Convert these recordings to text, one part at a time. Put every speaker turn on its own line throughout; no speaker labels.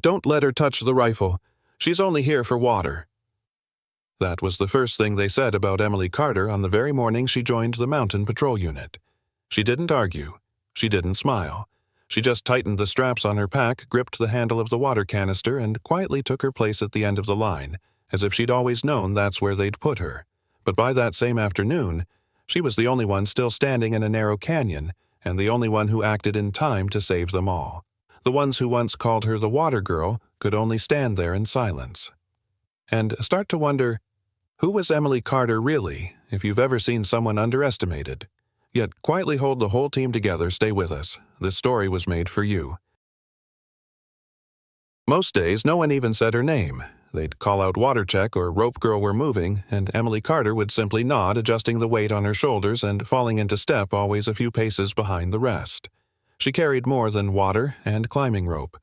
Don't let her touch the rifle. She's only here for water." That was the first thing they said about Emily Carter on the very morning she joined the Mountain Patrol Unit. She didn't argue. She didn't smile. She just tightened the straps on her pack, gripped the handle of the water canister, and quietly took her place at the end of the line, as if she'd always known that's where they'd put her. But by that same afternoon, she was the only one still standing in a narrow canyon, and the only one who acted in time to save them all. The ones who once called her the Water Girl could only stand there in silence. And start to wonder, who was Emily Carter really, if you've ever seen someone underestimated? Yet quietly hold the whole team together. Stay with us. This story was made for you. Most days, no one even said her name. They'd call out water check or rope girl we're moving, and Emily Carter would simply nod, adjusting the weight on her shoulders and falling into step always a few paces behind the rest. She carried more than water and climbing rope.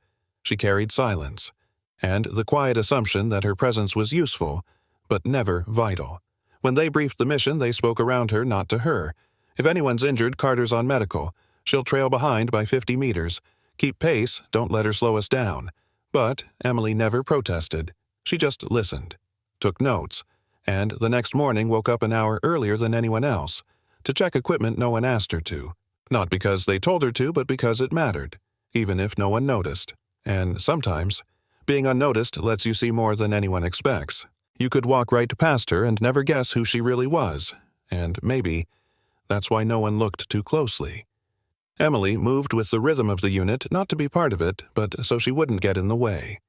She carried silence, and the quiet assumption that her presence was useful, but never vital. When they briefed the mission, they spoke around her, not to her. If anyone's injured, Carter's on medical. She'll trail behind by 50 meters. Keep pace, don't let her slow us down. But Emily never protested. She just listened, took notes, and the next morning woke up an hour earlier than anyone else to check equipment no one asked her to. Not because they told her to, but because it mattered, even if no one noticed. And sometimes, being unnoticed lets you see more than anyone expects. You could walk right past her and never guess who she really was, and maybe that's why no one looked too closely. Emily moved with the rhythm of the unit, not to be part of it, but so she wouldn't get in the way.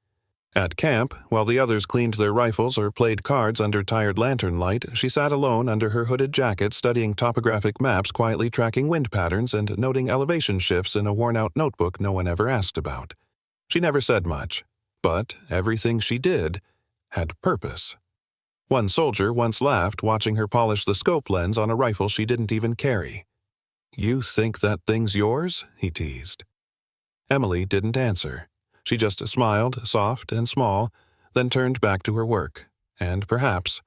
At camp, while the others cleaned their rifles or played cards under tired lantern light, she sat alone under her hooded jacket studying topographic maps, quietly tracking wind patterns and noting elevation shifts in a worn-out notebook no one ever asked about. She never said much, but everything she did had purpose. One soldier once laughed watching her polish the scope lens on a rifle she didn't even carry. "You think that thing's yours?" he teased. Emily didn't answer. She just smiled, soft and small, then turned back to her work. And perhaps,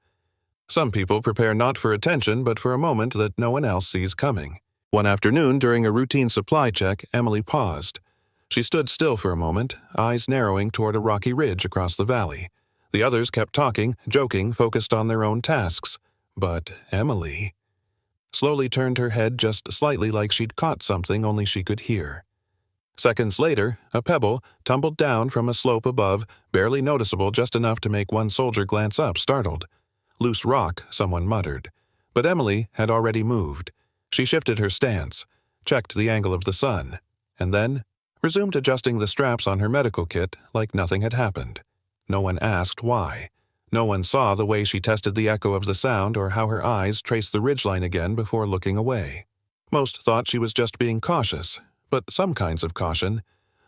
some people prepare not for attention but for a moment that no one else sees coming. One afternoon, during a routine supply check, Emily paused. She stood still for a moment, eyes narrowing toward a rocky ridge across the valley. The others kept talking, joking, focused on their own tasks. But Emily slowly turned her head just slightly, like she'd caught something only she could hear. Seconds later, a pebble tumbled down from a slope above, barely noticeable, just enough to make one soldier glance up, startled. "Loose rock," someone muttered. But Emily had already moved. She shifted her stance, checked the angle of the sun, and then resumed adjusting the straps on her medical kit like nothing had happened. No one asked why. No one saw the way she tested the echo of the sound or how her eyes traced the ridgeline again before looking away. Most thought she was just being cautious, but some kinds of caution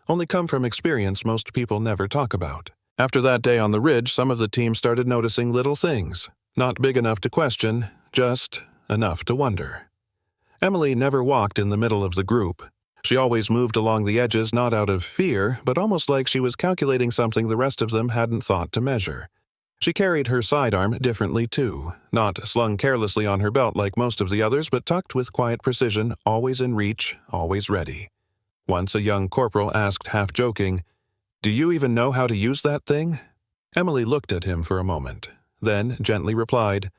only come from experience most people never talk about. After that day on the ridge, some of the team started noticing little things, not big enough to question, just enough to wonder. Emily never walked in the middle of the group. She always moved along the edges, not out of fear, but almost like she was calculating something the rest of them hadn't thought to measure. She carried her sidearm differently too, not slung carelessly on her belt like most of the others, but tucked with quiet precision, always in reach, always ready. Once a young corporal asked, half-joking, "Do you even know how to use that thing?" Emily looked at him for a moment, then gently replied,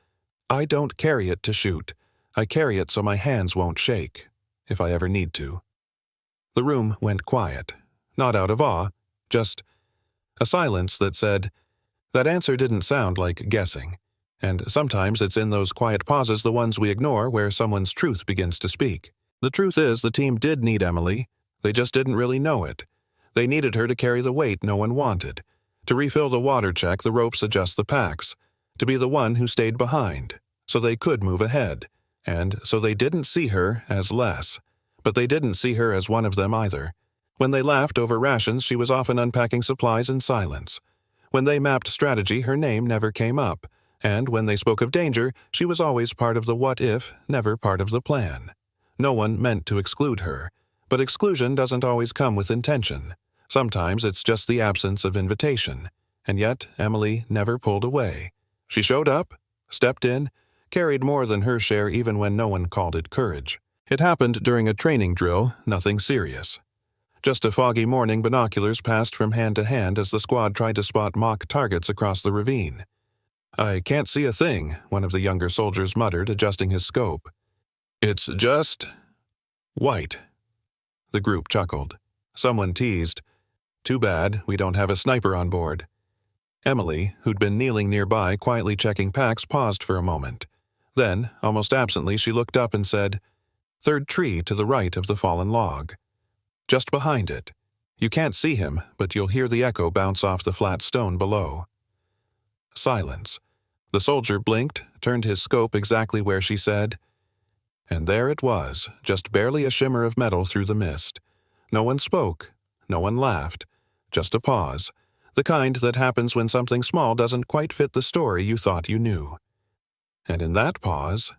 "I don't carry it to shoot. I carry it so my hands won't shake, if I ever need to." The room went quiet, not out of awe, just a silence that said, that answer didn't sound like guessing. And sometimes it's in those quiet pauses, the ones we ignore, where someone's truth begins to speak. The truth is, the team did need Emily. They just didn't really know it. They needed her to carry the weight no one wanted, to refill the water check, the ropes, adjust the packs, to be the one who stayed behind, so they could move ahead. And so they didn't see her as less. But they didn't see her as one of them either. When they laughed over rations, she was often unpacking supplies in silence. When they mapped strategy, her name never came up. And when they spoke of danger, she was always part of the what-if, never part of the plan. No one meant to exclude her. But exclusion doesn't always come with intention. Sometimes it's just the absence of invitation. And yet, Emily never pulled away. She showed up, stepped in, carried more than her share even when no one called it courage. It happened during a training drill, nothing serious. Just a foggy morning. Binoculars passed from hand to hand as the squad tried to spot mock targets across the ravine. "I can't see a thing," one of the younger soldiers muttered, adjusting his scope. "It's just white." The group chuckled. Someone teased, "Too bad, we don't have a sniper on board." Emily, who'd been kneeling nearby quietly checking packs, paused for a moment. Then, almost absently, she looked up and said, "Third tree to the right of the fallen log. Just behind it. You can't see him, but you'll hear the echo bounce off the flat stone below." Silence. The soldier blinked, turned his scope exactly where she said, and there it was, just barely a shimmer of metal through the mist. No one spoke, no one laughed, just a pause, the kind that happens when something small doesn't quite fit the story you thought you knew. And in that pause,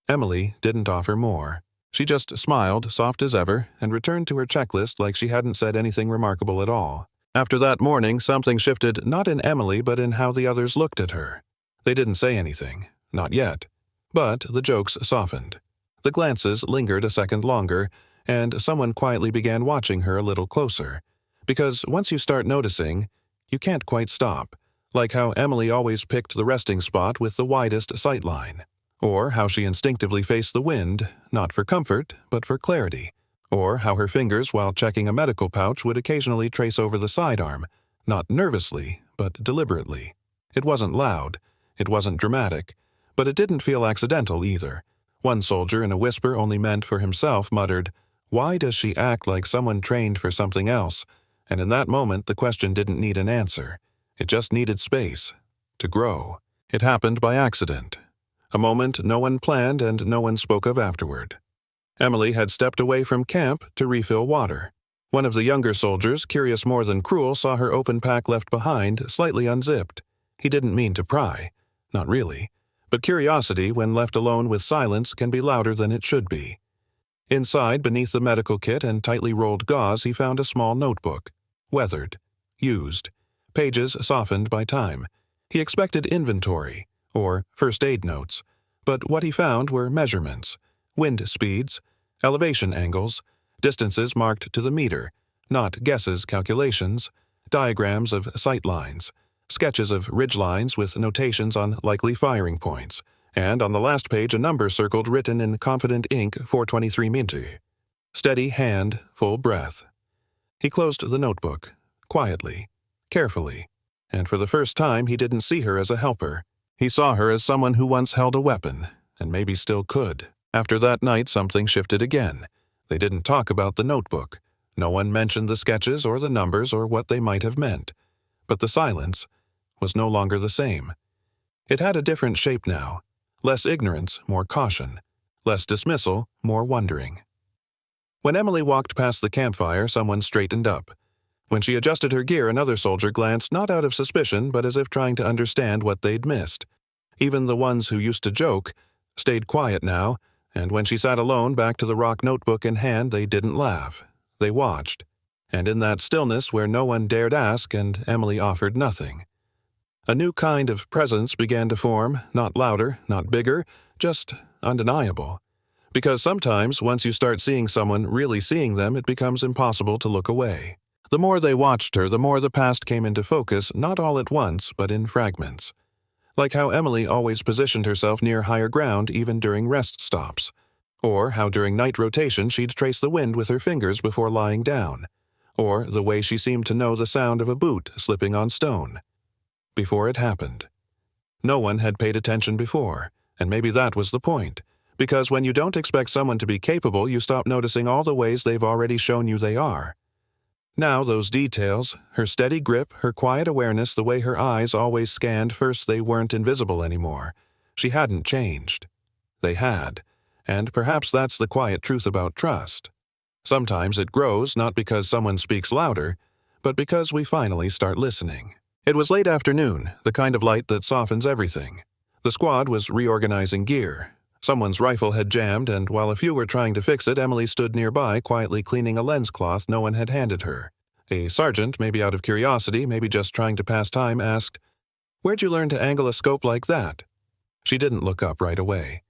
Emily didn't offer more. She just smiled, soft as ever, and returned to her checklist like she hadn't said anything remarkable at all. After that morning, something shifted not in Emily but in how the others looked at her. They didn't say anything, not yet, but the jokes softened. The glances lingered a second longer, and someone quietly began watching her a little closer. Because once you start noticing, you can't quite stop, like how Emily always picked the resting spot with the widest sight line. Or how she instinctively faced the wind, not for comfort, but for clarity. Or how her fingers, while checking a medical pouch, would occasionally trace over the sidearm, not nervously, but deliberately. It wasn't loud, it wasn't dramatic, but it didn't feel accidental either. One soldier, in a whisper only meant for himself, muttered, "Why does she act like someone trained for something else?" And in that moment, the question didn't need an answer. It just needed space. To grow. It happened by accident. A moment no one planned and no one spoke of afterward. Emily had stepped away from camp to refill water. One of the younger soldiers, curious more than cruel, saw her open pack left behind, slightly unzipped. He didn't mean to pry. Not really. But curiosity, when left alone with silence, can be louder than it should be. Inside, beneath the medical kit and tightly rolled gauze, he found a small notebook. Weathered. Used. Pages softened by time. He expected inventory, or first aid notes, but what he found were measurements, wind speeds, elevation angles, distances marked to the meter, not guesses, calculations, diagrams of sight lines, sketches of ridge lines with notations on likely firing points, and on the last page a number circled written in confident ink, 423 Minty. Steady hand, full breath. He closed the notebook, quietly, carefully, and for the first time he didn't see her as a helper. He saw her as someone who once held a weapon, and maybe still could. After that night, something shifted again. They didn't talk about the notebook. No one mentioned the sketches or the numbers or what they might have meant. But the silence was no longer the same. It had a different shape now. Less ignorance, more caution. Less dismissal, more wondering. When Emily walked past the campfire, someone straightened up. When she adjusted her gear, another soldier glanced not out of suspicion, but as if trying to understand what they'd missed. Even the ones who used to joke stayed quiet now, and when she sat alone back to the rock notebook in hand, they didn't laugh. They watched. And in that stillness where no one dared ask and Emily offered nothing, a new kind of presence began to form, not louder, not bigger, just undeniable. Because sometimes, once you start seeing someone really seeing them, it becomes impossible to look away. The more they watched her, the more the past came into focus, not all at once, but in fragments. Like how Emily always positioned herself near higher ground even during rest stops. Or how during night rotation she'd trace the wind with her fingers before lying down. Or the way she seemed to know the sound of a boot slipping on stone. Before it happened. No one had paid attention before, and maybe that was the point. Because when you don't expect someone to be capable, you stop noticing all the ways they've already shown you they are. Now those details, her steady grip, her quiet awareness, the way her eyes always scanned, first they weren't invisible anymore. She hadn't changed. They had. And perhaps that's the quiet truth about trust. Sometimes it grows not because someone speaks louder, but because we finally start listening. It was late afternoon, the kind of light that softens everything. The squad was reorganizing gear. Someone's rifle had jammed, and while a few were trying to fix it, Emily stood nearby, quietly cleaning a lens cloth no one had handed her. A sergeant, maybe out of curiosity, maybe just trying to pass time, asked, "Where'd you learn to angle a scope like that?" She didn't look up right away.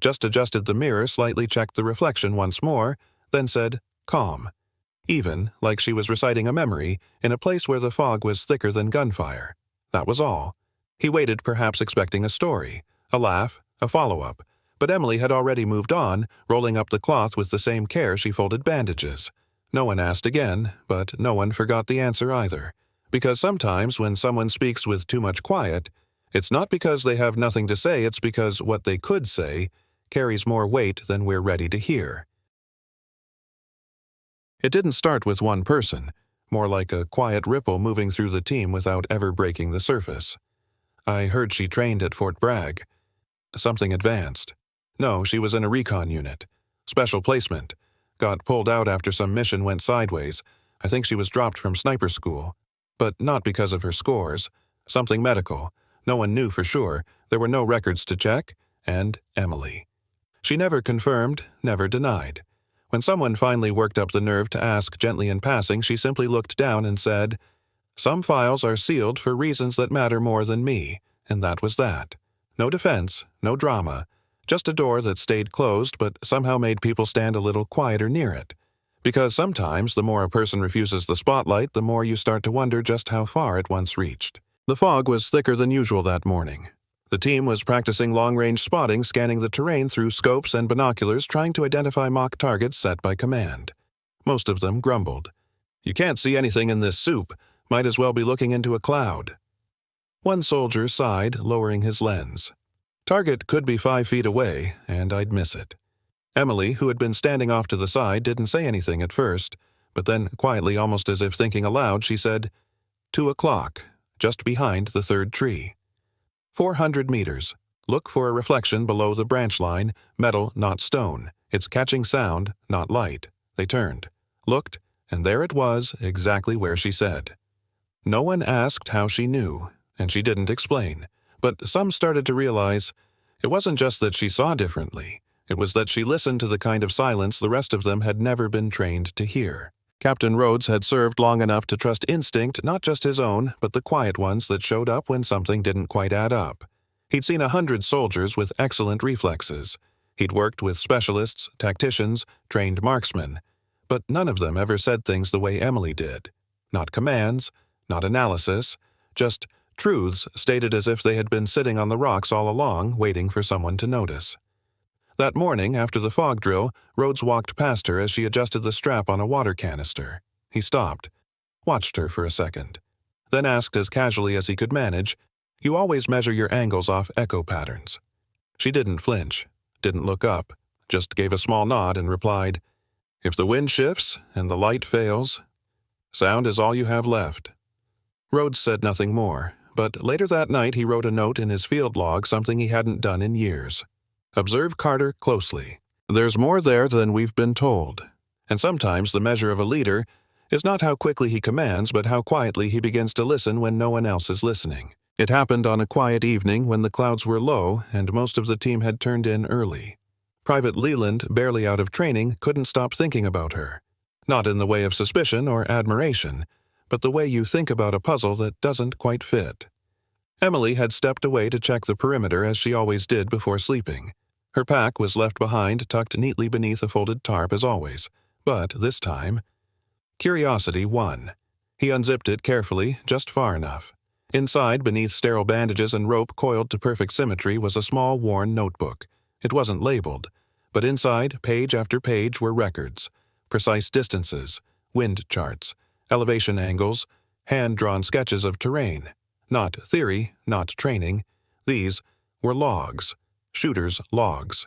Just adjusted the mirror, slightly checked the reflection once more, then said, "Calm." even like she was reciting a memory in a place where the fog was thicker than gunfire. That was all. He waited, perhaps expecting a story, a laugh, a follow-up, but Emily had already moved on, rolling up the cloth with the same care she folded bandages. No one asked again, but no one forgot the answer either, because sometimes when someone speaks with too much quiet, it's not because they have nothing to say, it's because what they could say carries more weight than we're ready to hear. It didn't start with one person, more like a quiet ripple moving through the team without ever breaking the surface. I heard she trained at Fort Bragg. Something advanced. No, she was in a recon unit. Special placement. Got pulled out after some mission went sideways. I think she was dropped from sniper school. But not because of her scores. Something medical. No one knew for sure. There were no records to check. And Emily. She never confirmed, never denied. When someone finally worked up the nerve to ask gently in passing, she simply looked down and said, "Some files are sealed for reasons that matter more than me," and that was that. No defense, no drama, just a door that stayed closed but somehow made people stand a little quieter near it. Because sometimes the more a person refuses the spotlight, the more you start to wonder just how far it once reached. The fog was thicker than usual that morning. The team was practicing long-range spotting, scanning the terrain through scopes and binoculars, trying to identify mock targets set by command. Most of them grumbled. "You can't see anything in this soup. Might as well be looking into a cloud." One soldier sighed, lowering his lens. "Target could be 5 feet away, and I'd miss it." Emily, who had been standing off to the side, didn't say anything at first, but then, quietly, almost as if thinking aloud, she said, 2 o'clock, just behind the third tree. 400 meters. Look for a reflection below the branch line, metal, not stone. It's catching sound, not light. They turned, looked, and there it was, exactly where she said. No one asked how she knew, and she didn't explain, but some started to realize it wasn't just that she saw differently, it was that she listened to the kind of silence the rest of them had never been trained to hear. Captain Rhodes had served long enough to trust instinct, not just his own, but the quiet ones that showed up when something didn't quite add up. He'd seen 100 soldiers with excellent reflexes. He'd worked with specialists, tacticians, trained marksmen, but none of them ever said things the way Emily did. Not commands, not analysis, just truths stated as if they had been sitting on the rocks all along, waiting for someone to notice. That morning, after the fog drill, Rhodes walked past her as she adjusted the strap on a water canister. He stopped, watched her for a second, then asked as casually as he could manage, "You always measure your angles off echo patterns." She didn't flinch, didn't look up, just gave a small nod and replied, "If the wind shifts and the light fails, sound is all you have left." Rhodes said nothing more, but later that night he wrote a note in his field log, something he hadn't done in years. "Observe Carter closely. There's more there than we've been told." And sometimes the measure of a leader is not how quickly he commands, but how quietly he begins to listen when no one else is listening. It happened on a quiet evening when the clouds were low and most of the team had turned in early. Private Leland, barely out of training, couldn't stop thinking about her. Not in the way of suspicion or admiration, but the way you think about a puzzle that doesn't quite fit. Emily had stepped away to check the perimeter as she always did before sleeping. Her pack was left behind, tucked neatly beneath a folded tarp as always, but this time, curiosity won. He unzipped it carefully, just far enough. Inside, beneath sterile bandages and rope coiled to perfect symmetry, was a small, worn notebook. It wasn't labeled, but inside, page after page, were records, precise distances, wind charts, elevation angles, hand-drawn sketches of terrain. Not theory, not training. These were logs. Shooter's logs.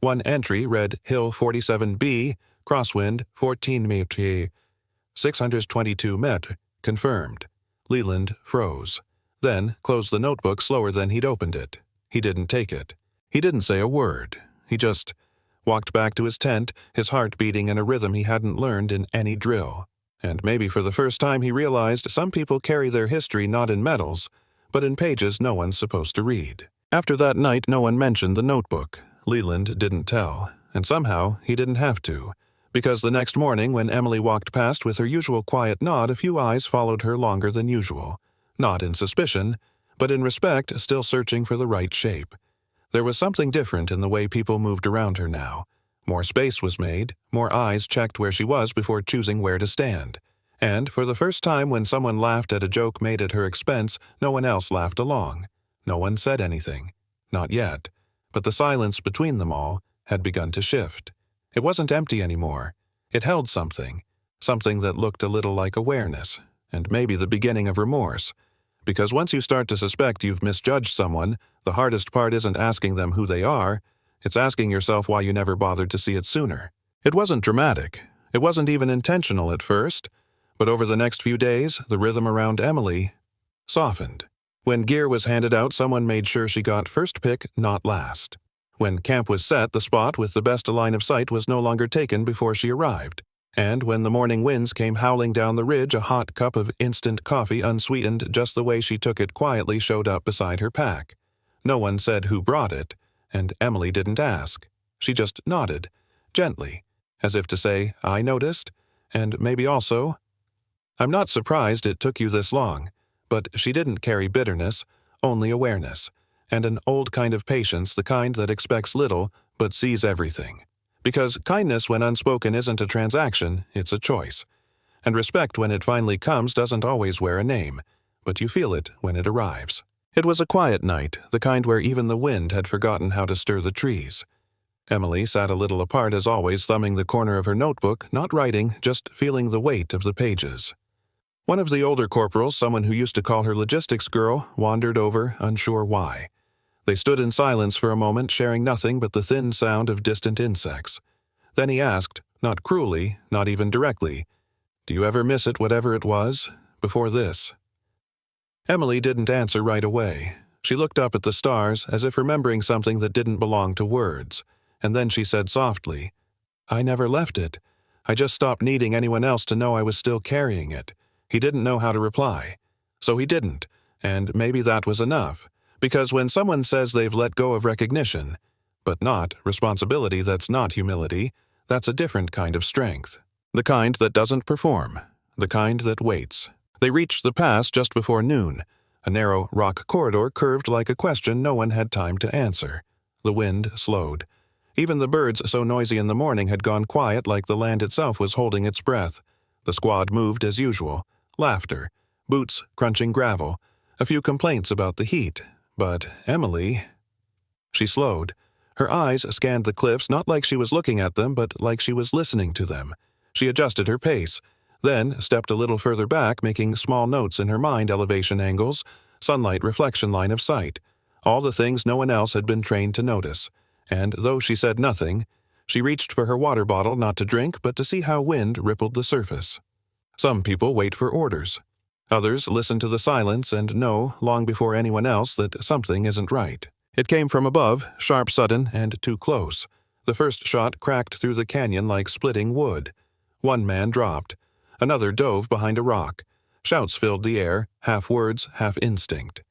One entry read Hill 47B, crosswind 14 meters, 622 meters, confirmed. Leland froze. Then closed the notebook slower than he'd opened it. He didn't take it. He didn't say a word. He just walked back to his tent, his heart beating in a rhythm he hadn't learned in any drill. And maybe for the first time he realized some people carry their history not in medals, but in pages no one's supposed to read. After that night, no one mentioned the notebook. Leland didn't tell, and somehow he didn't have to, because the next morning when Emily walked past with her usual quiet nod, a few eyes followed her longer than usual. Not in suspicion, but in respect, still searching for the right shape. There was something different in the way people moved around her now, More space was made, more eyes checked where she was before choosing where to stand. And for the first time when someone laughed at a joke made at her expense, no one else laughed along. No one said anything. Not yet. But the silence between them all had begun to shift. It wasn't empty anymore. It held something. Something that looked a little like awareness, and maybe the beginning of remorse. Because once you start to suspect you've misjudged someone, the hardest part isn't asking them who they are, it's asking yourself why you never bothered to see it sooner. It wasn't dramatic. It wasn't even intentional at first. But over the next few days, the rhythm around Emily softened. When gear was handed out, someone made sure she got first pick, not last. When camp was set, the spot with the best line of sight was no longer taken before she arrived. And when the morning winds came howling down the ridge, a hot cup of instant coffee, unsweetened just the way she took it quietly, showed up beside her pack. No one said who brought it, and Emily didn't ask. She just nodded, gently, as if to say, I noticed, and maybe also, I'm not surprised it took you this long. But she didn't carry bitterness, only awareness, and an old kind of patience, the kind that expects little but sees everything. Because kindness when unspoken isn't a transaction, it's a choice. And respect when it finally comes doesn't always wear a name, but you feel it when it arrives. It was a quiet night, the kind where even the wind had forgotten how to stir the trees. Emily sat a little apart as always, thumbing the corner of her notebook, not writing, just feeling the weight of the pages. One of the older corporals, someone who used to call her logistics girl, wandered over, unsure why. They stood in silence for a moment, sharing nothing but the thin sound of distant insects. Then he asked, not cruelly, not even directly, Do you ever miss it, whatever it was, before this? Emily didn't answer right away. She looked up at the stars, as if remembering something that didn't belong to words, and then she said softly, I never left it. I just stopped needing anyone else to know I was still carrying it. He didn't know how to reply. So he didn't, and maybe that was enough, because when someone says they've let go of recognition, but not responsibility, that's not humility, that's a different kind of strength. The kind that doesn't perform, the kind that waits. They reached the pass just before noon. A narrow rock corridor curved like a question no one had time to answer. The wind slowed. Even the birds, so noisy in the morning, had gone quiet, like the land itself was holding its breath. The squad moved as usual. Laughter, boots crunching gravel, a few complaints about the heat. But Emily... She slowed. Her eyes scanned the cliffs, not like she was looking at them, but like she was listening to them. She adjusted her pace, then stepped a little further back, making small notes in her mind: elevation angles, sunlight reflection, line of sight, all the things no one else had been trained to notice. And though she said nothing, she reached for her water bottle, not to drink, but to see how wind rippled the surface. Some people wait for orders. Others listen to the silence and know, long before anyone else, that something isn't right. It came from above, sharp, sudden, and too close. The first shot cracked through the canyon like splitting wood. One man dropped. Another dove behind a rock. Shouts filled the air, half words, half instinct.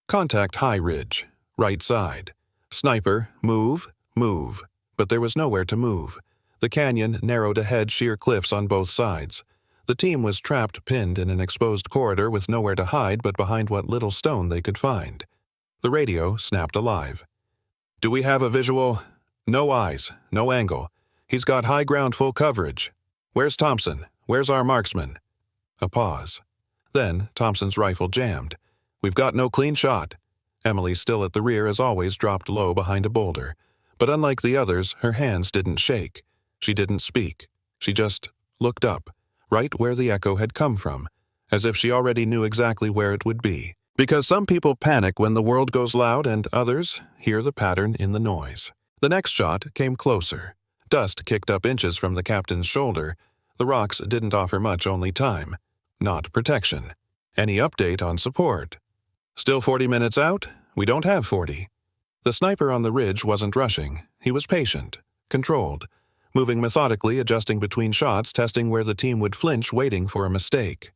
Contact high ridge. Right side. Sniper, move, move. But there was nowhere to move. The canyon narrowed ahead, sheer cliffs on both sides. The team was trapped, pinned in an exposed corridor with nowhere to hide but behind what little stone they could find. The radio snapped alive. Do we have a visual? No eyes, no angle. He's got high ground, full coverage. Where's Thompson? Where's our marksman? A pause. Then Thompson's rifle jammed. We've got no clean shot. Emily, still at the rear as always, dropped low behind a boulder. But unlike the others, her hands didn't shake. She didn't speak. She just looked up, right where the echo had come from, as if she already knew exactly where it would be. Because some people panic when the world goes loud and others hear the pattern in the noise. The next shot came closer. Dust kicked up inches from the captain's shoulder. The rocks didn't offer much, only time, not protection. Any update on support? Still 40 minutes out? We don't have 40. The sniper on the ridge wasn't rushing. He was patient, controlled, moving methodically, adjusting between shots, testing where the team would flinch, waiting for a mistake.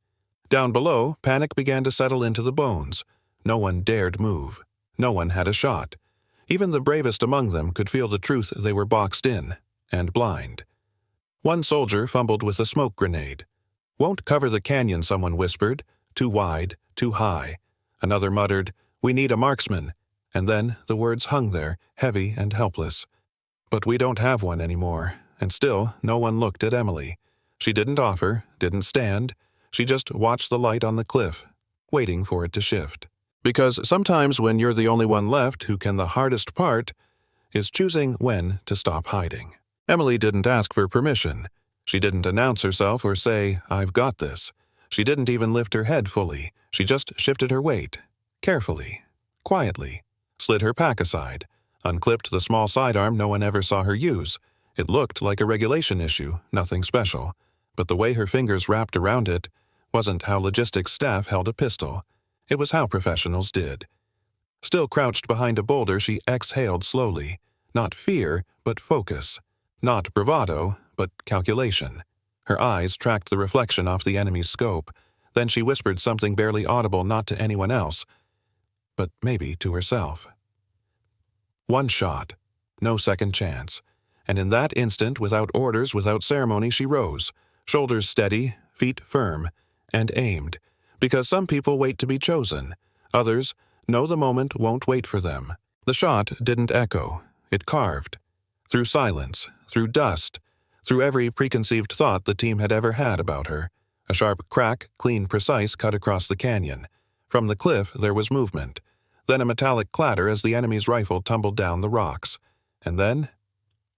Down below, panic began to settle into the bones. No one dared move. No one had a shot. Even the bravest among them could feel the truth: they were boxed in and blind. One soldier fumbled with a smoke grenade. Won't cover the canyon, someone whispered. Too wide, too high. Another muttered, We need a marksman. And then the words hung there, heavy and helpless. But we don't have one anymore, and still no one looked at Emily. She didn't offer, didn't stand. She just watched the light on the cliff, waiting for it to shift. Because sometimes when you're the only one left who can, the hardest part is choosing when to stop hiding. Emily didn't ask for permission. She didn't announce herself or say, "I've got this." She didn't even lift her head fully. She just shifted her weight, carefully, quietly, slid her pack aside, unclipped the small sidearm no one ever saw her use. It looked like a regulation issue, nothing special, but the way her fingers wrapped around it wasn't how logistics staff held a pistol. It was how professionals did. Still crouched behind a boulder, she exhaled slowly. Not fear, but focus. Not bravado, but calculation. Her eyes tracked the reflection off the enemy's scope. Then she whispered something barely audible, not to anyone else, but maybe to herself. One shot. No second chance. And in that instant, without orders, without ceremony, she rose, shoulders steady, feet firm, and aimed. Because some people wait to be chosen. Others know the moment won't wait for them. The shot didn't echo. It carved. Through silence, through dust, through every preconceived thought the team had ever had about her. A sharp crack, clean, precise, cut across the canyon. From the cliff there was movement. Then a metallic clatter as the enemy's rifle tumbled down the rocks. And then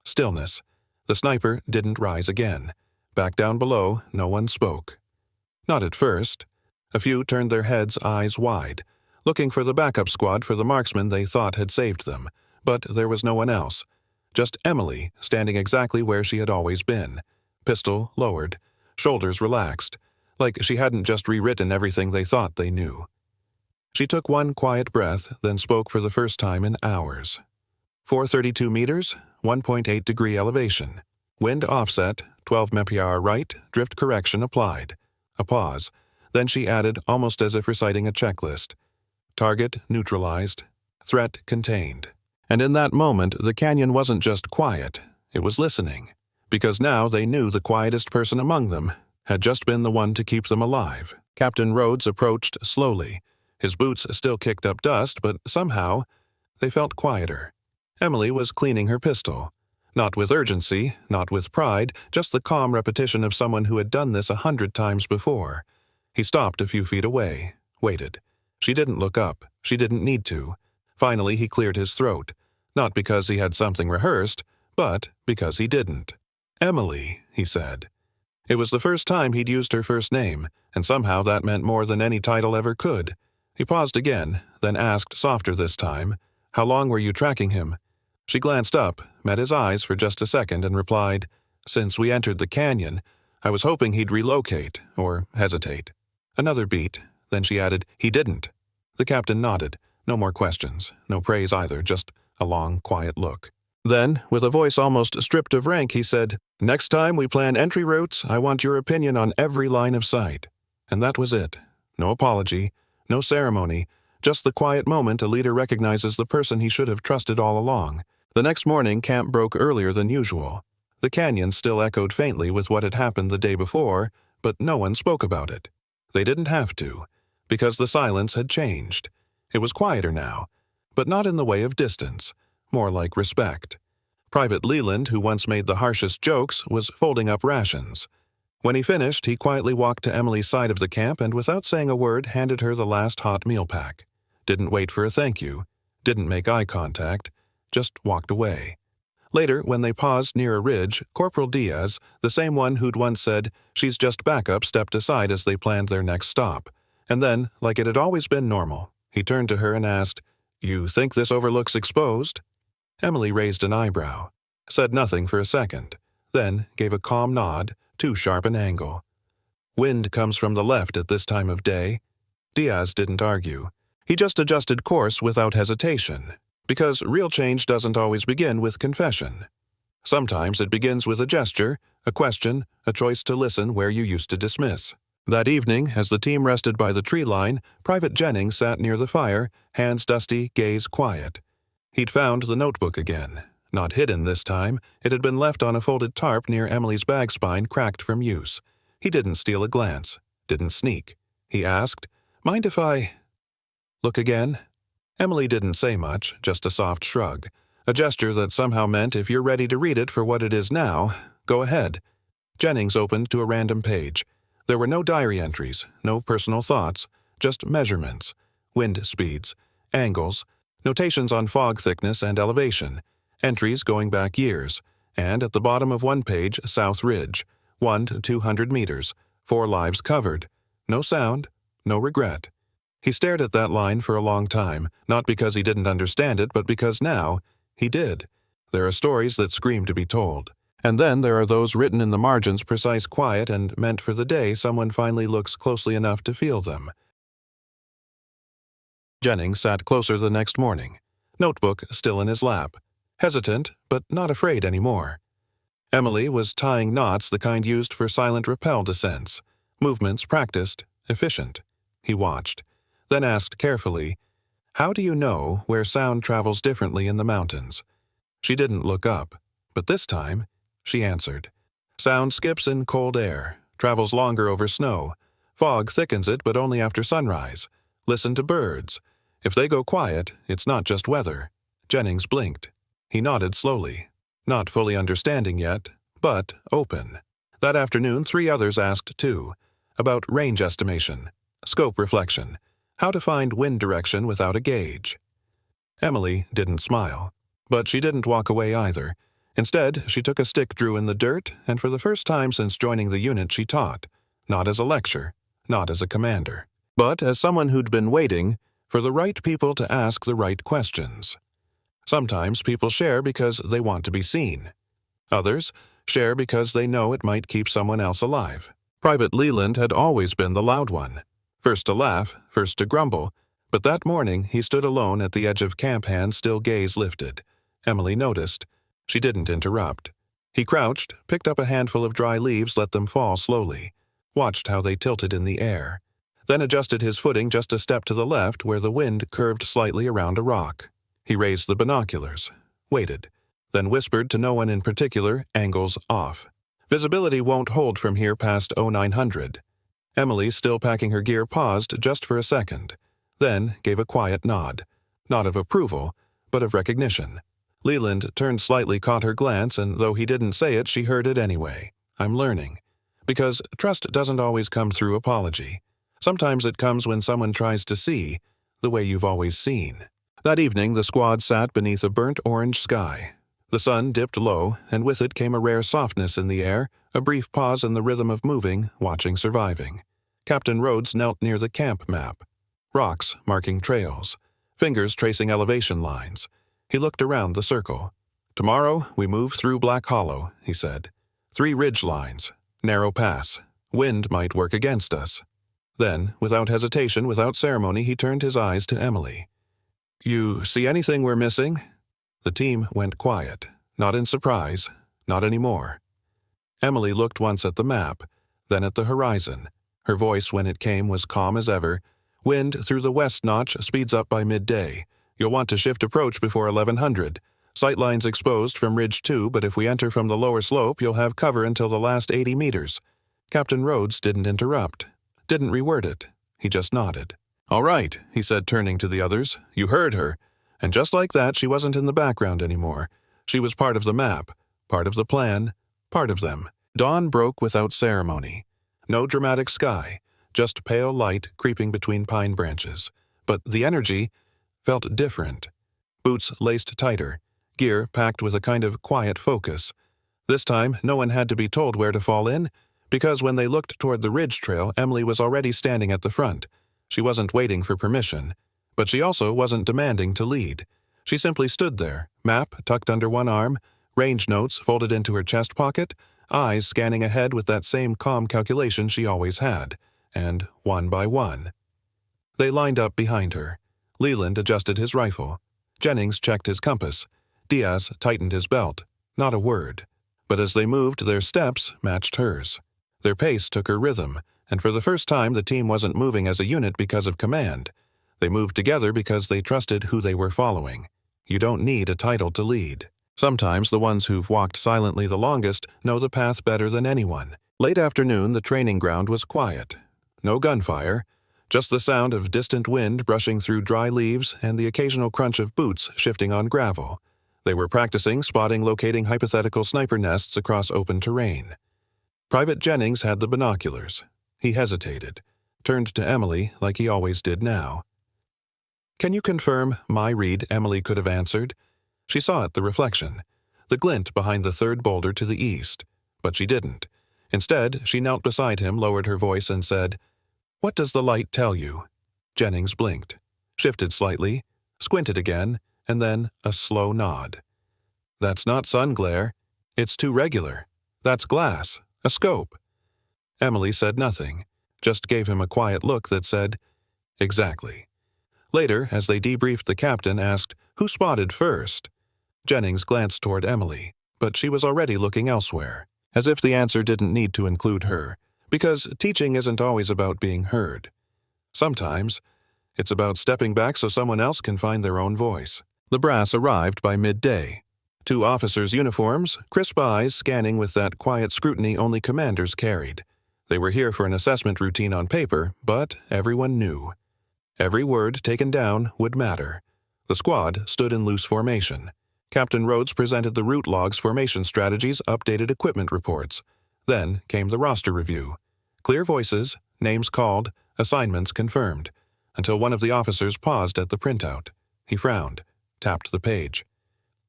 stillness. The sniper didn't rise again. Back down below, no one spoke. Not at first. A few turned their heads, eyes wide, looking for the backup squad for the marksman they thought had saved them. But there was no one else. Just Emily, standing exactly where she had always been. Pistol lowered, shoulders relaxed, like she hadn't just rewritten everything they thought they knew. She took one quiet breath, then spoke for the first time in hours. 432 meters, 1.8 degree elevation. Wind offset, 12 mph right, drift correction applied. A pause. Then she added, almost as if reciting a checklist. Target neutralized. Threat contained. And in that moment, the canyon wasn't just quiet. It was listening. Because now they knew the quietest person among them had just been the one to keep them alive. Captain Rhodes approached slowly. His boots still kicked up dust, but somehow they felt quieter. Emily was cleaning her pistol. Not with urgency, not with pride, just the calm repetition of someone who had done this 100 times before. He stopped a few feet away, waited. She didn't look up. She didn't need to. Finally, he cleared his throat. Not because he had something rehearsed, but because he didn't. "Emily," he said. It was the first time he'd used her first name, and somehow that meant more than any title ever could. He paused again, then asked, softer this time, "How long were you tracking him?" She glanced up, met his eyes for just a second, and replied, "Since we entered the canyon, I was hoping he'd relocate, or hesitate." Another beat, then she added, "He didn't." The captain nodded. No more questions, no praise either, just a long, quiet look. Then, with a voice almost stripped of rank, he said, "Next time we plan entry routes, I want your opinion on every line of sight." And that was it. No apology, no ceremony, just the quiet moment a leader recognizes the person he should have trusted all along. The next morning, camp broke earlier than usual. The canyon still echoed faintly with what had happened the day before, but no one spoke about it. They didn't have to, because the silence had changed. It was quieter now, but not in the way of distance, more like respect. Private Leland, who once made the harshest jokes, was folding up rations. When he finished, he quietly walked to Emily's side of the camp and without saying a word handed her the last hot meal pack. Didn't wait for a thank you, didn't make eye contact, just walked away. Later, when they paused near a ridge, Corporal Diaz, the same one who'd once said, "She's just backup," stepped aside as they planned their next stop. And then, like it had always been normal, he turned to her and asked, "You think this overlooks exposed?" Emily raised an eyebrow, said nothing for a second, then gave a calm nod, too sharp an angle. "Wind comes from the left at this time of day." Diaz didn't argue. He just adjusted course without hesitation, because real change doesn't always begin with confession. Sometimes it begins with a gesture, a question, a choice to listen where you used to dismiss. That evening, as the team rested by the tree line, Private Jennings sat near the fire, hands dusty, gaze quiet. He'd found the notebook again. Not hidden this time, it had been left on a folded tarp near Emily's bag spine, cracked from use. He didn't steal a glance, didn't sneak. He asked, "Mind if I look again?" Emily didn't say much, just a soft shrug. a gesture that somehow meant if you're ready to read it for what it is now, go ahead. Jennings opened to a random page. There were no diary entries, no personal thoughts, just measurements, wind speeds, angles, notations on fog thickness and elevation, entries going back years, and at the bottom of one page, South Ridge, 1 to 200 meters, 4 lives covered. No sound, no regret. He stared at that line for a long time, not because he didn't understand it, but because now he did. There are stories that scream to be told. And then there are those written in the margins, precise, quiet, and meant for the day someone finally looks closely enough to feel them. Jennings sat closer the next morning, notebook still in his lap, hesitant but not afraid anymore. Emily was tying knots, the kind used for silent rappel descents, movements practiced, efficient. He watched, then asked carefully, "How do you know where sound travels differently in the mountains?" She didn't look up, but this time she answered. "Sound skips in cold air, travels longer over snow. Fog thickens it, but only after sunrise. Listen to birds. If they go quiet, it's not just weather." Jennings blinked. He nodded slowly, not fully understanding yet, but open. That afternoon, 3 others asked too, about range estimation, scope reflection, how to find wind direction without a gauge. Emily didn't smile, but she didn't walk away either. Instead, she took a stick drew in the dirt, and for the first time since joining the unit she taught, not as a lecture, not as a commander, but as someone who'd been waiting for the right people to ask the right questions. Sometimes people share because they want to be seen. Others share because they know it might keep someone else alive. Private Leland had always been the loud one, first to laugh, first to grumble, but that morning he stood alone at the edge of camp, hands still, gaze lifted. Emily noticed. She didn't interrupt. He crouched, picked up a handful of dry leaves, let them fall slowly, watched how they tilted in the air, then adjusted his footing just a step to the left where the wind curved slightly around a rock. He raised the binoculars, waited, then whispered to no one in particular, angles off. "Visibility won't hold from here past 0900. Emily, still packing her gear, paused just for a second, then gave a quiet nod, not of approval, but of recognition. Leland turned slightly, caught her glance, and though he didn't say it, she heard it anyway. "I'm learning." Because trust doesn't always come through apology. Sometimes it comes when someone tries to see the way you've always seen. That evening, the squad sat beneath a burnt orange sky. The sun dipped low, and with it came a rare softness in the air, a brief pause in the rhythm of moving, watching, surviving. Captain Rhodes knelt near the camp map. Rocks marking trails, fingers tracing elevation lines. He looked around the circle. "Tomorrow, we move through Black Hollow," he said. 3 ridge lines, narrow pass. Wind might work against us." Then, without hesitation, without ceremony, he turned his eyes to Emily. "You see anything we're missing?" The team went quiet, not in surprise, not anymore. Emily looked once at the map, then at the horizon. Her voice, when it came, was calm as ever. "Wind through the west notch speeds up by midday. You'll want to shift approach before 1100. Sightlines exposed from Ridge 2, but if we enter from the lower slope, you'll have cover until the last 80 meters. Captain Rhodes didn't interrupt, didn't reword it. He just nodded. "All right," he said, turning to the others. "You heard her." And just like that, she wasn't in the background anymore. She was part of the map, part of the plan, part of them. Dawn broke without ceremony. No dramatic sky, just pale light creeping between pine branches. But the energy felt different. Boots laced tighter, gear packed with a kind of quiet focus. This time, no one had to be told where to fall in, because when they looked toward the ridge trail, Emily was already standing at the front. She wasn't waiting for permission, but she also wasn't demanding to lead. She simply stood there, map tucked under one arm, range notes folded into her chest pocket, eyes scanning ahead with that same calm calculation she always had, and one by one. They lined up behind her. Leland adjusted his rifle. Jennings checked his compass. Diaz tightened his belt. Not a word. But as they moved, their steps matched hers. Their pace took her rhythm, and for the first time the team wasn't moving as a unit because of command. They moved together because they trusted who they were following. You don't need a title to lead. Sometimes the ones who've walked silently the longest know the path better than anyone. Late afternoon, the training ground was quiet. No gunfire, just the sound of distant wind brushing through dry leaves and the occasional crunch of boots shifting on gravel. They were practicing spotting locating hypothetical sniper nests across open terrain. Private Jennings had the binoculars. He hesitated, turned to Emily like he always did now. "Can you confirm my read?" Emily could have answered. She saw it, the reflection, the glint behind the third boulder to the east, but she didn't. Instead, she knelt beside him, lowered her voice, and said, "What does the light tell you?" Jennings blinked, shifted slightly, squinted again, and then a slow nod. "That's not sun glare. It's too regular. That's glass, a scope." Emily said nothing, just gave him a quiet look that said, "Exactly." Later, as they debriefed, the captain asked, "Who spotted first?" Jennings glanced toward Emily, but she was already looking elsewhere, as if the answer didn't need to include her, because teaching isn't always about being heard. Sometimes, it's about stepping back so someone else can find their own voice. The brass arrived by midday. 2 officers' uniforms, crisp eyes scanning with that quiet scrutiny only commanders carried. They were here for an assessment routine on paper, but everyone knew. Every word taken down would matter. The squad stood in loose formation. Captain Rhodes presented the route logs, formation strategies, updated equipment reports. Then came the roster review. Clear voices, names called, assignments confirmed, until one of the officers paused at the printout. He frowned, tapped the page.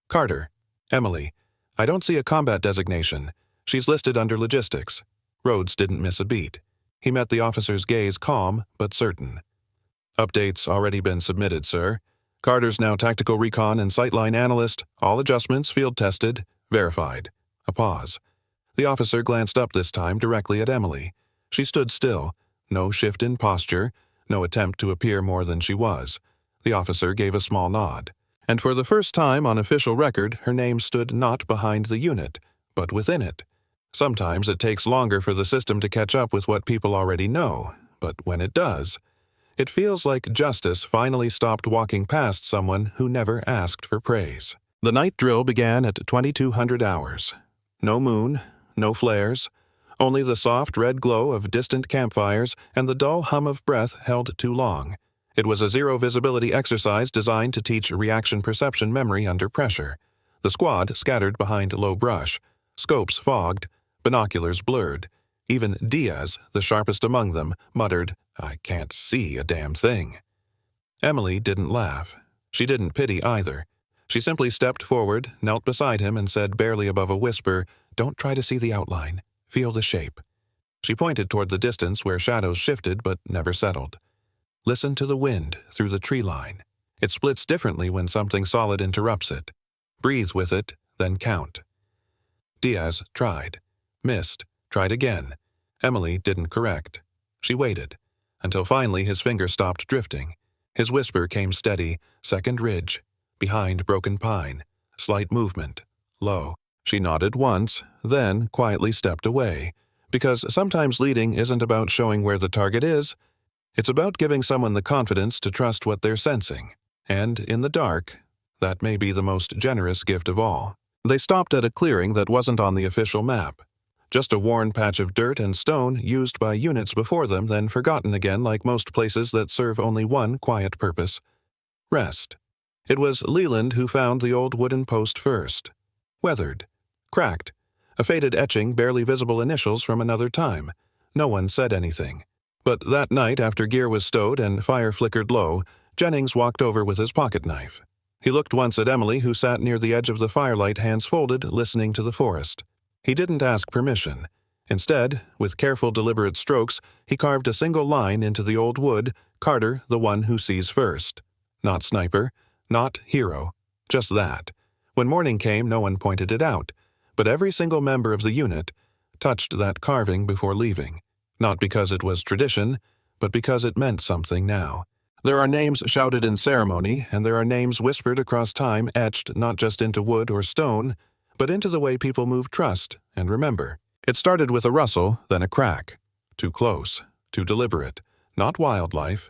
"Carter, Emily, I don't see a combat designation. She's listed under logistics." Rhodes didn't miss a beat. He met the officer's gaze, calm but certain. "Updates already been submitted, sir. Carter's now tactical recon and sightline analyst, all adjustments field tested, verified." A pause. The officer glanced up this time directly at Emily. She stood still, no shift in posture, no attempt to appear more than she was. The officer gave a small nod. And for the first time on official record, her name stood not behind the unit, but within it. Sometimes it takes longer for the system to catch up with what people already know, but when it does, it feels like justice finally stopped walking past someone who never asked for praise. The night drill began at 2200 hours. No moon, no flares, only the soft red glow of distant campfires and the dull hum of breath held too long. It was a zero-visibility exercise designed to teach reaction perception memory under pressure. The squad scattered behind low brush, scopes fogged, binoculars blurred. Even Diaz, the sharpest among them, muttered, "I can't see a damn thing." Emily didn't laugh. She didn't pity either. She simply stepped forward, knelt beside him, and said barely above a whisper, "Don't try to see the outline. Feel the shape." She pointed toward the distance where shadows shifted but never settled. "Listen to the wind through the tree line. It splits differently when something solid interrupts it. Breathe with it, then count." Diaz tried. Missed. Tried again. Emily didn't correct. She waited, until finally his finger stopped drifting. His whisper came steady, second ridge, behind broken pine, slight movement, low. She nodded once, then quietly stepped away, because sometimes leading isn't about showing where the target is, it's about giving someone the confidence to trust what they're sensing. And in the dark, that may be the most generous gift of all. They stopped at a clearing that wasn't on the official map. Just a worn patch of dirt and stone used by units before them, then forgotten again like most places that serve only one quiet purpose: rest. It was Leland who found the old wooden post first. Weathered. Cracked. A faded etching, barely visible initials from another time. No one said anything. But that night, after gear was stowed and fire flickered low, Jennings walked over with his pocket knife. He looked once at Emily, who sat near the edge of the firelight, hands folded, listening to the forest. He didn't ask permission. Instead, with careful, deliberate strokes, he carved a single line into the old wood, "Carter, the one who sees first." Not sniper, not hero, just that. When morning came, no one pointed it out, but every single member of the unit touched that carving before leaving. Not because it was tradition, but because it meant something now. There are names shouted in ceremony, and there are names whispered across time, etched not just into wood or stone, but into the way people move trust and remember. It started with a rustle, then a crack. Too close, too deliberate, not wildlife.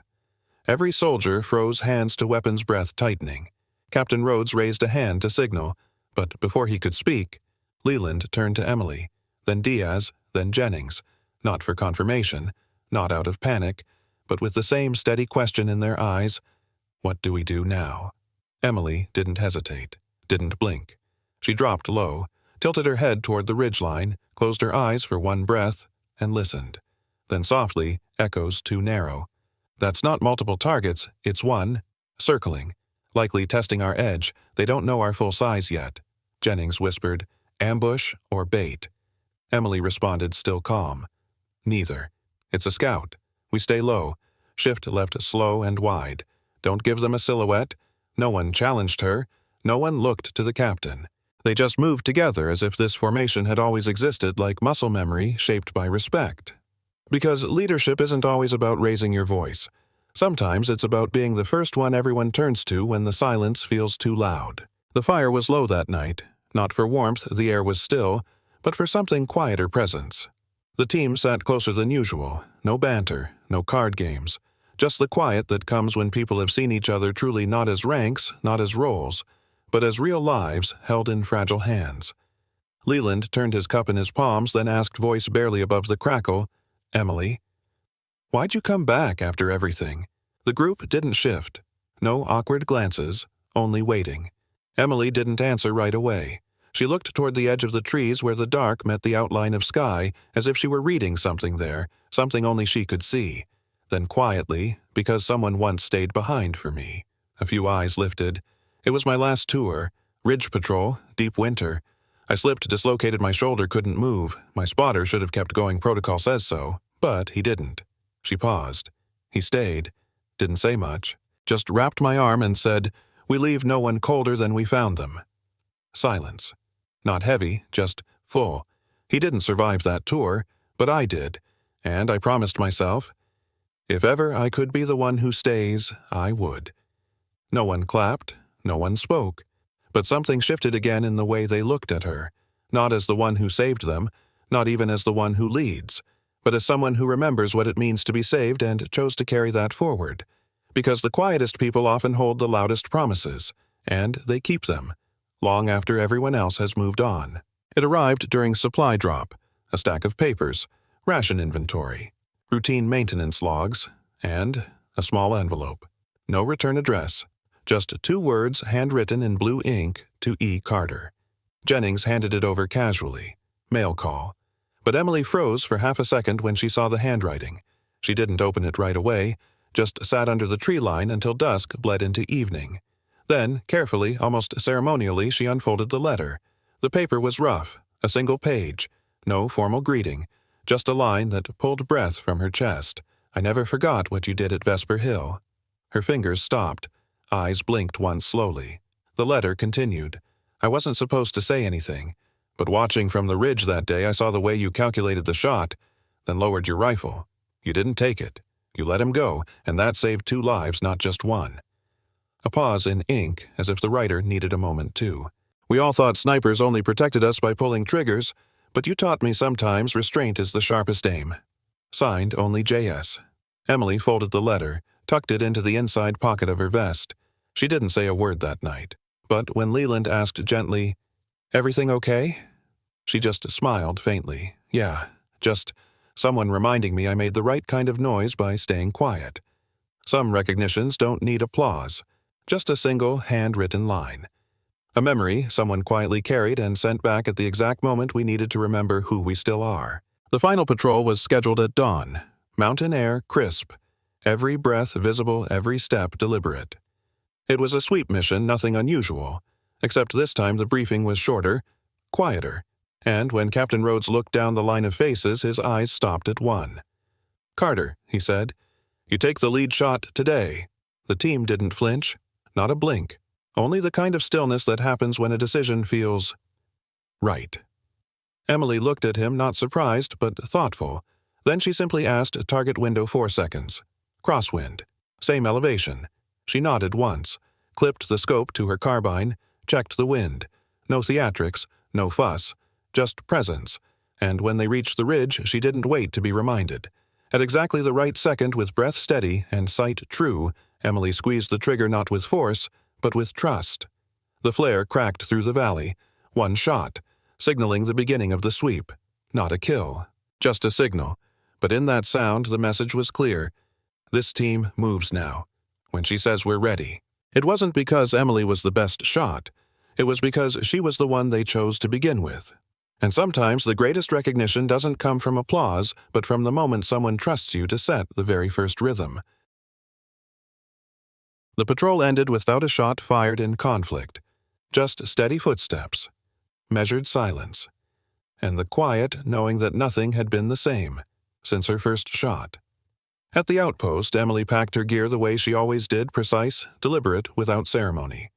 Every soldier froze, hands to weapons, breath tightening. Captain Rhodes raised a hand to signal, but before he could speak, Leland turned to Emily, then Diaz, then Jennings, not for confirmation, not out of panic, but with the same steady question in their eyes: "What do we do now?" Emily didn't hesitate. didn't blink. She dropped low, tilted her head toward the ridgeline, closed her eyes for one breath, and listened. Then softly, echoes too narrow. That's not multiple targets, it's one. Circling. Likely testing our edge, they don't know our full size yet. Jennings whispered, ambush or bait? Emily responded, still calm. Neither. It's a scout. We stay low. Shift left slow and wide. Don't give them a silhouette. No one challenged her. No one looked to the captain. They just moved together as if this formation had always existed, like muscle memory shaped by respect. Because leadership isn't always about raising your voice. Sometimes it's about being the first one everyone turns to when the silence feels too loud. The fire was low that night. Not for warmth, the air was still, but for something quieter presence. The team sat closer than usual. No banter, no card games. Just the quiet that comes when people have seen each other truly not as ranks, not as roles, but as real lives held in fragile hands. Leland turned his cup in his palms, then asked, voice barely above the crackle, Emily, why'd you come back after everything? The group didn't shift. No awkward glances, only waiting. Emily didn't answer right away. She looked toward the edge of the trees where the dark met the outline of sky, as if she were reading something there, something only she could see. Then quietly, because someone once stayed behind for me. A few eyes lifted. It was my last tour. Ridge patrol, deep winter. I slipped, dislocated my shoulder, couldn't move. My spotter should have kept going, protocol says so, but he didn't. She paused. He stayed. Didn't say much. Just wrapped my arm and said, we leave no one colder than we found them. Silence. Not heavy, just full. He didn't survive that tour, but I did. And I promised myself, if ever I could be the one who stays, I would. No one clapped, no one spoke. But something shifted again in the way they looked at her. Not as the one who saved them, not even as the one who leads, but as someone who remembers what it means to be saved and chose to carry that forward. Because the quietest people often hold the loudest promises, and they keep them, long after everyone else has moved on. It arrived during supply drop, a stack of papers, ration inventory, routine maintenance logs, and a small envelope. No return address, just 2 words handwritten in blue ink to E. Carter. Jennings handed it over casually. Mail call. But Emily froze for half a second when she saw the handwriting. She didn't open it right away, just sat under the tree line until dusk bled into evening. Then, carefully, almost ceremonially, she unfolded the letter. The paper was rough, a single page, no formal greeting, just a line that pulled breath from her chest. I never forgot what you did at Vesper Hill. Her fingers stopped. Eyes blinked once slowly. The letter continued. I wasn't supposed to say anything, but watching from the ridge that day I saw the way you calculated the shot, then lowered your rifle. You didn't take it. You let him go, and that saved 2 lives, not just 1. A pause in ink, as if the writer needed a moment too. We all thought snipers only protected us by pulling triggers, but you taught me sometimes restraint is the sharpest aim. Signed only J.S. Emily folded the letter, tucked it into the inside pocket of her vest. She didn't say a word that night, but when Leland asked gently, everything okay? She just smiled faintly. Yeah, just someone reminding me I made the right kind of noise by staying quiet. Some recognitions don't need applause, just a single handwritten line. A memory someone quietly carried and sent back at the exact moment we needed to remember who we still are. The final patrol was scheduled at dawn. Mountain air crisp. Every breath visible, every step deliberate. It was a sweep mission, nothing unusual, except this time the briefing was shorter, quieter, and when Captain Rhodes looked down the line of faces, his eyes stopped at one. Carter, he said, you take the lead shot today. The team didn't flinch, not a blink, only the kind of stillness that happens when a decision feels right. Emily looked at him, not surprised, but thoughtful. Then she simply asked, target window 4 seconds. Crosswind. Same elevation. She nodded once, clipped the scope to her carbine, checked the wind. No theatrics, no fuss, just presence. And when they reached the ridge, she didn't wait to be reminded. At exactly the right second, with breath steady and sight true, Emily squeezed the trigger not with force, but with trust. The flare cracked through the valley. 1 shot, signaling the beginning of the sweep. Not a kill, just a signal. But in that sound, the message was clear. This team moves now. When she says we're ready. It wasn't because Emily was the best shot. It was because she was the one they chose to begin with. And sometimes the greatest recognition doesn't come from applause, but from the moment someone trusts you to set the very first rhythm. The patrol ended without a shot fired in conflict. Just steady footsteps, measured silence, and the quiet knowing that nothing had been the same since her first shot. At the outpost, Emily packed her gear the way she always did, precise, deliberate, without ceremony.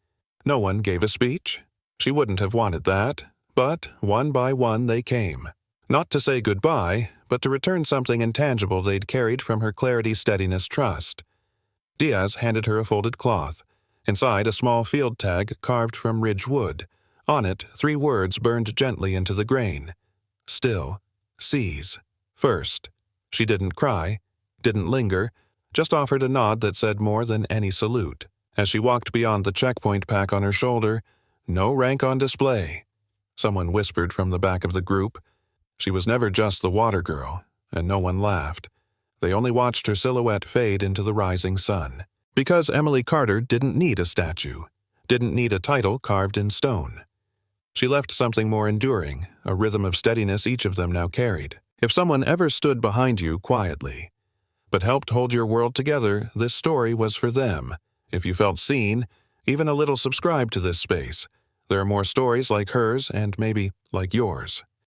No one gave a speech. She wouldn't have wanted that, but one by one they came. Not to say goodbye, but to return something intangible they'd carried from her clarity, steadiness, trust. Diaz handed her a folded cloth. Inside, a small field tag carved from ridge wood. On it, 3 words burned gently into the grain. Still. Seize. First. She didn't cry, didn't linger, just offered a nod that said more than any salute. As she walked beyond the checkpoint pack on her shoulder, no rank on display. Someone whispered from the back of the group. She was never just the water girl, and no one laughed. They only watched her silhouette fade into the rising sun. Because Emily Carter didn't need a statue, didn't need a title carved in stone. She left something more enduring, a rhythm of steadiness each of them now carried. If someone ever stood behind you quietly, but helped hold your world together, this story was for them. If you felt seen, even a little subscribed to this space. There are more stories like hers and maybe like yours.